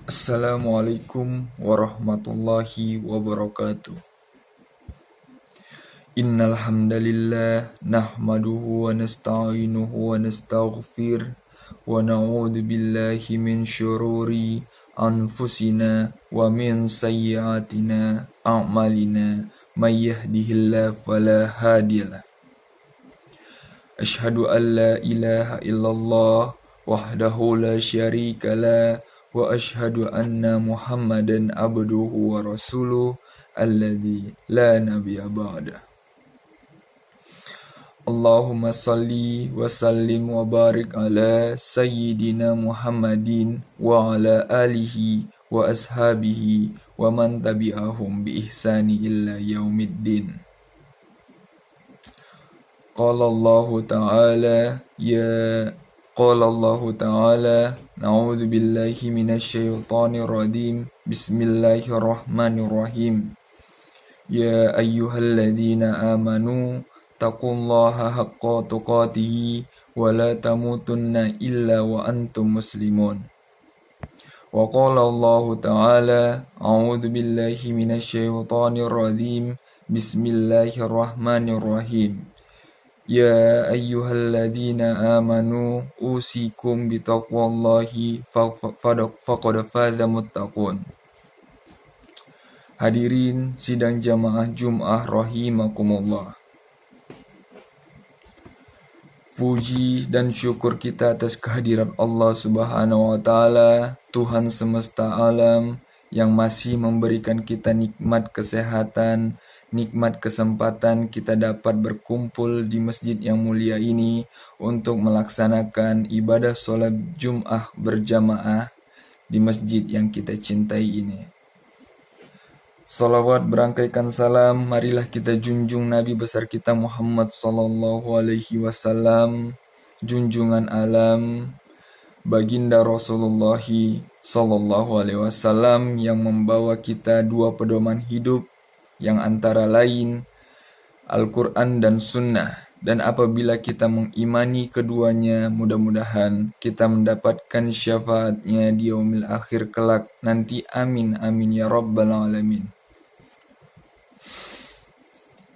Assalamualaikum warahmatullahi wabarakatuh. Innal hamdalillah nahmaduhu wa nasta'inuhu wa nastaghfir wa na'udzu billahi min syururi anfusina wa min sayyiatina a'malina may yahdihillahu fala hadiyalah. Asyhadu an la ilaha illallah wahdahu la syarikalah wa asyhadu anna Muhammadan abduhu wa rasuluh alladzi la nabiyya ba'da. Allahumma salli wa sallim wa barik ala sayyidina Muhammadin wa ala alihi wa ashabihi wa man tabi'ahum bi ihsani illa yaumiddin. Qala Allah Ta'ala na'udzu billahi minasy syaithanir rajim. Bismillahirrahmanirrahim. Ya ayyuhalladzina amanu taqullaha haqqa tuqatih wa la tamutunna illa wa antum muslimun. Wa qala Allah Ta'ala a'udzu billahi minasy syaithanir rajim. Bismillahirrahmanirrahim. Ya ayyuhalladzina amanu usikum bitaqwallahi faqad faza muttaqun. Hadirin sidang jamaah Jum'ah rahimakumullah. Puji dan syukur kita atas kehadiran Allah Subhanahu wa taala, Tuhan semesta alam yang masih memberikan kita nikmat kesehatan, nikmat kesempatan kita dapat berkumpul di masjid yang mulia ini untuk melaksanakan ibadah sholat Jum'ah berjamaah di masjid yang kita cintai ini. Salawat berangkaikan salam, marilah kita junjung Nabi besar kita Muhammad sallallahu alaihi wasallam, junjungan alam, baginda Rasulullah sallallahu alaihi wasallam yang membawa kita dua pedoman hidup yang antara lain Al-Quran dan Sunnah. Dan apabila kita mengimani keduanya, mudah-mudahan kita mendapatkan syafaatnya di yaumil akhir kelak nanti. Amin amin ya rabbal alamin.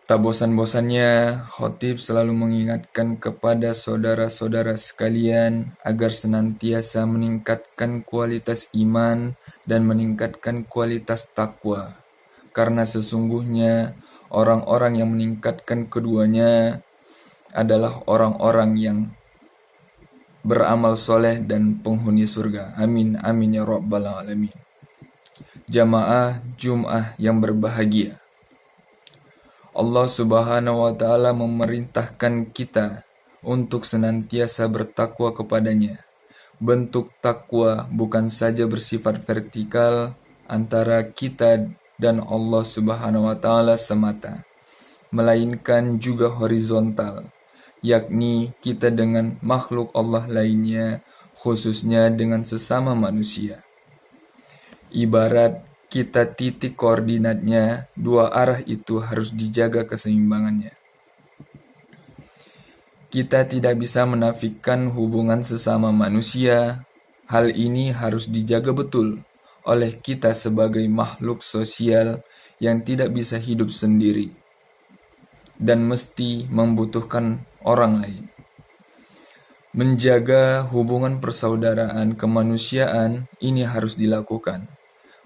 Tak bosan-bosannya khotib selalu mengingatkan kepada saudara-saudara sekalian agar senantiasa meningkatkan kualitas iman dan meningkatkan kualitas takwa. Karena sesungguhnya orang-orang yang meningkatkan keduanya adalah orang-orang yang beramal soleh dan penghuni surga. Amin amin ya rabbal alamin. Jamaah Jum'ah yang berbahagia, Allah Subhanahu wa taala memerintahkan kita untuk senantiasa bertakwa kepadanya. Bentuk takwa bukan saja bersifat vertikal antara kita dan Allah Subhanahu wa taala semata, melainkan juga horizontal, yakni kita dengan makhluk Allah lainnya, khususnya dengan sesama manusia. Ibarat kita titik koordinatnya, dua arah itu harus dijaga keseimbangannya. Kita tidak bisa menafikan hubungan sesama manusia. Hal ini harus dijaga betul oleh kita sebagai makhluk sosial yang tidak bisa hidup sendiri dan mesti membutuhkan orang lain. Menjaga hubungan persaudaraan kemanusiaan ini harus dilakukan.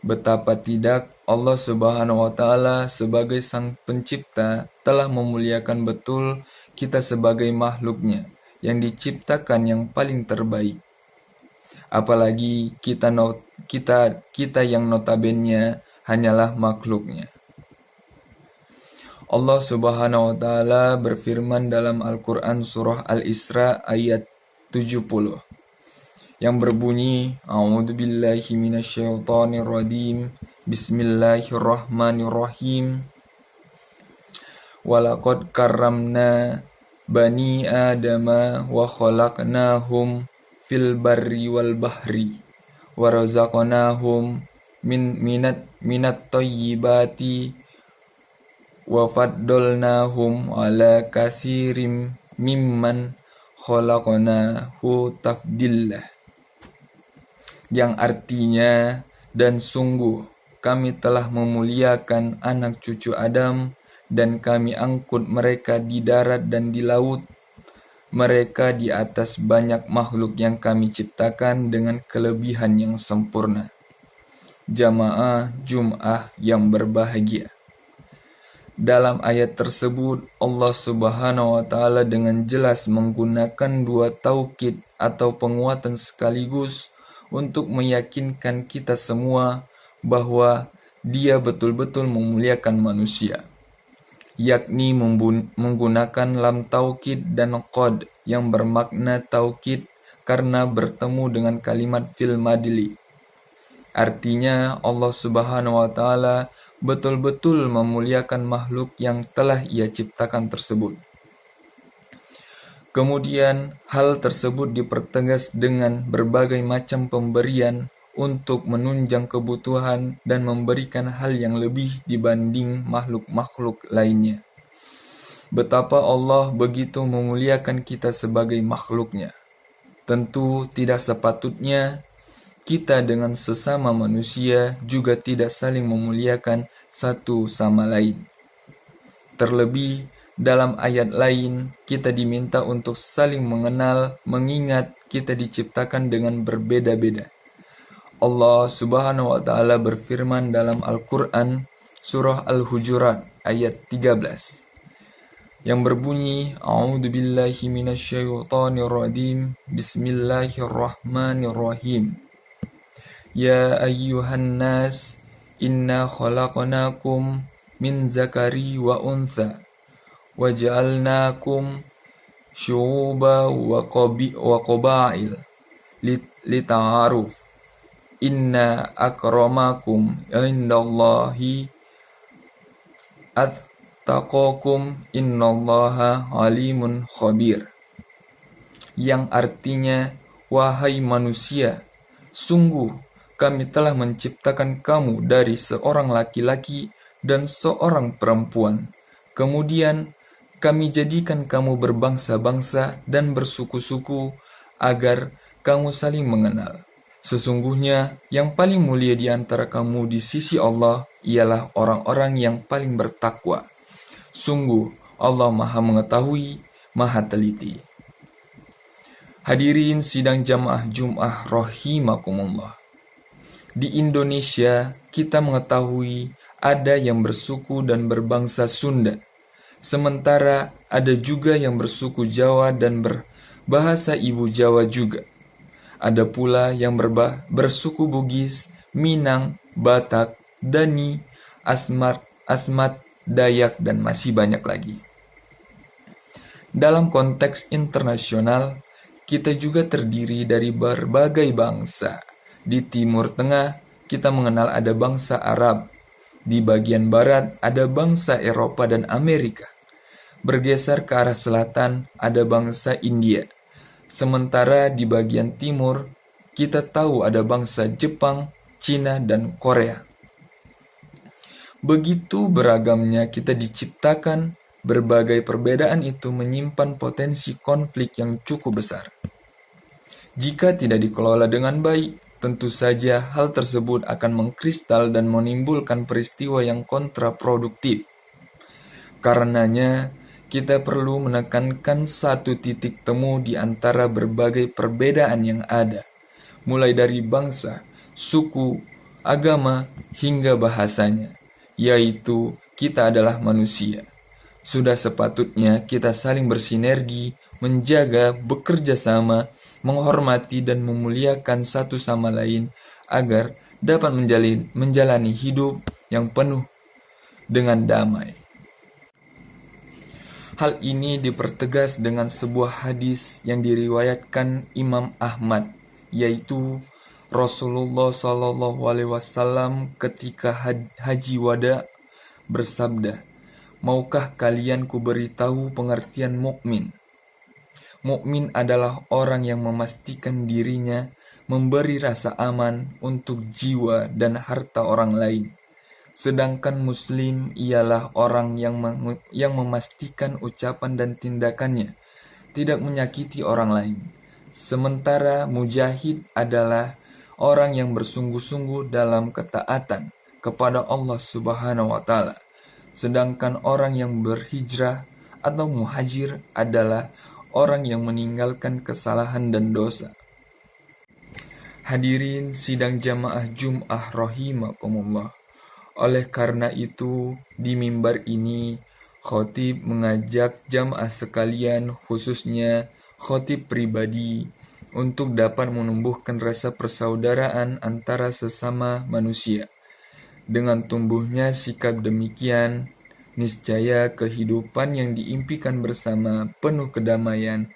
Betapa tidak Allah Subhanahu wa taala sebagai sang pencipta telah memuliakan betul kita sebagai makhluknya yang diciptakan yang paling terbaik. Apalagi kita yang notabene hanyalah makhluknya. Allah Subhanahu wa taala berfirman dalam Al-Qur'an surah Al-Isra ayat 70 yang berbunyi, A'udzubillahi minasyaitonirrajim. Bismillahirrahmanirrahim. Walaqad karramna bani adama wa khalaqnahum fil barri wal bahri wa razaqnahum minat thayyibati wa faddalnahum ala katsirin mimman khalaqnahu tafdillah. Yang artinya Dan sungguh kami telah memuliakan anak cucu Adam, dan kami angkut mereka di darat dan di laut, mereka di atas banyak makhluk yang kami ciptakan dengan kelebihan yang sempurna. Jamaah Jum'ah yang berbahagia. Dalam ayat tersebut, Allah Subhanahu wa Ta'ala dengan jelas menggunakan dua taukid atau penguatan sekaligus untuk meyakinkan kita semua bahwa Dia betul-betul memuliakan manusia, yakni menggunakan lam taukid dan qad yang bermakna taukid karena bertemu dengan kalimat fil madli. Artinya Allah Subhanahu wa Ta'ala betul-betul memuliakan makhluk yang telah Ia ciptakan tersebut. Kemudian hal tersebut dipertegas dengan berbagai macam pemberian untuk menunjang kebutuhan dan memberikan hal yang lebih dibanding makhluk-makhluk lainnya. Betapa Allah begitu memuliakan kita sebagai makhluknya. Tentu tidak sepatutnya kita dengan sesama manusia juga tidak saling memuliakan satu sama lain. Terlebih, dalam ayat lain, kita diminta untuk saling mengenal, mengingat kita diciptakan dengan berbeda-beda. Allah Subhanahu wa Ta'ala berfirman dalam Al-Quran, Surah Al-Hujurat, ayat 13, yang berbunyi, A'udzubillahi minasyaitonirrajim, Bismillahirrahmanirrahim. Ya ayyuhan nas, inna khalaqnakum min zakari wa untha, wa ja'alnakum syu'uba wa qabail lita'aruf. Inna akramakum indallahi attaqakum innallaha alimun khabir. Yang artinya, wahai manusia, sungguh kami telah menciptakan kamu dari seorang laki-laki dan seorang perempuan. Kemudian kami jadikan kamu berbangsa-bangsa dan bersuku-suku agar kamu saling mengenal. Sesungguhnya yang paling mulia di antara kamu di sisi Allah ialah orang-orang yang paling bertakwa. Sungguh Allah Maha Mengetahui, Maha Teliti. Hadirin sidang jamaah Jum'ah rahimakumullah. Di Indonesia, kita mengetahui ada yang bersuku dan berbangsa Sunda. Sementara ada juga yang bersuku Jawa dan berbahasa Ibu Jawa juga. Ada pula yang bersuku Bugis, Minang, Batak, Dani, Asmat, Dayak, dan masih banyak lagi. Dalam konteks internasional, kita juga terdiri dari berbagai bangsa. Di Timur Tengah, kita mengenal ada bangsa Arab. Di bagian barat, ada bangsa Eropa dan Amerika. Bergeser ke arah selatan, ada bangsa India. Sementara di bagian timur, kita tahu ada bangsa Jepang, Cina, dan Korea. Begitu beragamnya kita diciptakan, berbagai perbedaan itu menyimpan potensi konflik yang cukup besar. Jika tidak dikelola dengan baik, tentu saja hal tersebut akan mengkristal dan menimbulkan peristiwa yang kontraproduktif. Karenanya, kita perlu menekankan satu titik temu di antara berbagai perbedaan yang ada, mulai dari bangsa, suku, agama, hingga bahasanya, yaitu kita adalah manusia. Sudah sepatutnya kita saling bersinergi, menjaga, bekerja sama, menghormati dan memuliakan satu sama lain agar dapat menjalani hidup yang penuh dengan damai. Hal ini dipertegas dengan sebuah hadis yang diriwayatkan Imam Ahmad, yaitu Rasulullah SAW ketika haji wada bersabda, "Maukah kalian kuberitahu pengertian mukmin? Mukmin adalah orang yang memastikan dirinya memberi rasa aman untuk jiwa dan harta orang lain. Sedangkan muslim ialah orang yang memastikan ucapan dan tindakannya tidak menyakiti orang lain. Sementara mujahid adalah orang yang bersungguh-sungguh dalam ketaatan kepada Allah Subhanahu wa Ta'ala. Sedangkan orang yang berhijrah atau muhajir adalah orang yang meninggalkan kesalahan dan dosa. Hadirin sidang jamaah Jum'ah rahimakumullah. Oleh karena itu, di mimbar ini, khotib mengajak jamaah sekalian, khususnya khotib pribadi, untuk dapat menumbuhkan rasa persaudaraan antara sesama manusia. Dengan tumbuhnya sikap demikian, niscaya kehidupan yang diimpikan bersama penuh kedamaian,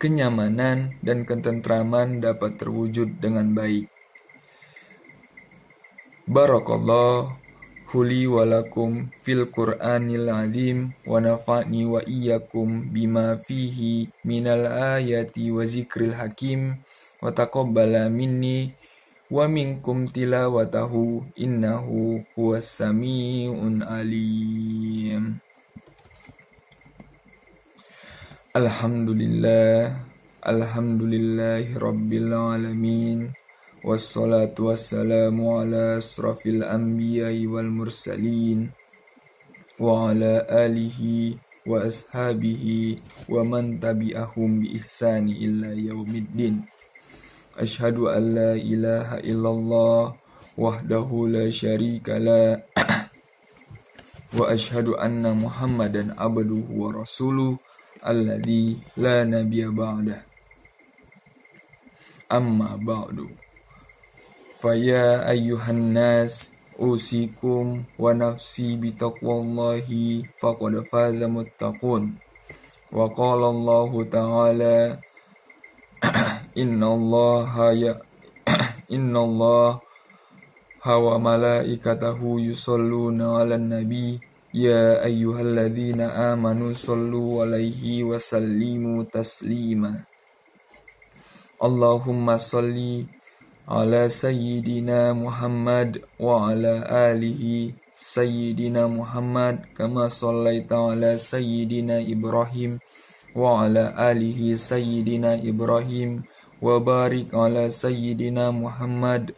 kenyamanan, dan ketentraman dapat terwujud dengan baik. Barakallahu li wa lakum fil Qur'anil azim wa nafa'ni wa iyyakum bima fihi minal ayati wa zikril hakim wa taqabbala minni wa minkum tilawatahu innahu huwas sami'un alim. Alhamdulillahi rabbil alamin, wassalatu wassalamu ala asrafil anbiya'i wal mursalin wa ala alihi wa ashabihi wa man tabi'ahum bi ihsani illa yaumiddin. Asyhadu an la ilaha illallah wahdahu la syarika la wa asyhadu anna Muhammadan abduhu wa rasuluh alladzi la nabiyya ba'dah. Amma ba'du. Faya ayyuhan nas usikum wa nafsi bitaqwallahi faqad faza muttaqun. Wa qala Allah ta'ala innallaha wa malaikatahu yusholluna 'alan nabi ya ayyuhalladzina amanu shollu 'alaihi wa sallimu taslima. Allahumma sholli ala sayyidina Muhammad wa ala alihi sayyidina Muhammad kama shallaita ala sayyidina Ibrahim wa ala alihi sayyidina Ibrahim wa barik ala sayyidina Muhammad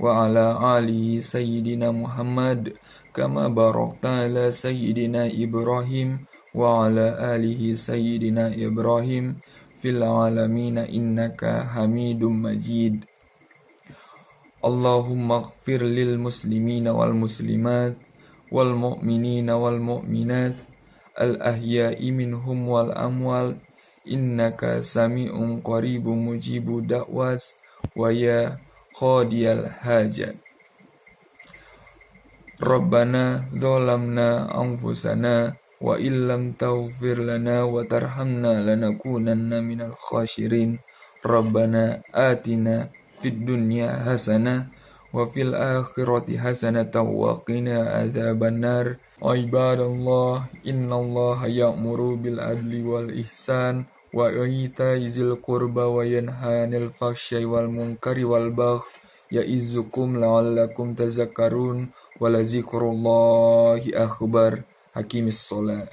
wa ala alihi sayyidina Muhammad kama barakta ala sayyidina Ibrahim wa ala alihi sayyidina Ibrahim fil alamin innaka Hamidum Majid. Allahumma ighfir lil muslimina wal muslimat wal mu'minina wal mu'minat al ahya'i minhum wal amwal innaka sami'un qaribun mujibu da'was wa ya qadiyal hajat. Rabbana zalamna anfusana wa illam taghfir lana wa tarhamna lanakunanna minal khashirin. Rabbana atina fid dunya hasanah wa fil akhirati hasanatan wa qina adzabannar. Ibadallah, innallaha ya'muru bil adli wal ihsan wa ita'i zil qurba wa yanha 'anil fahsya'i wal munkari wal baghi ya'izzukum la'allakum tazakkarun wa la zikrullahi akbar. Hakimis shalah.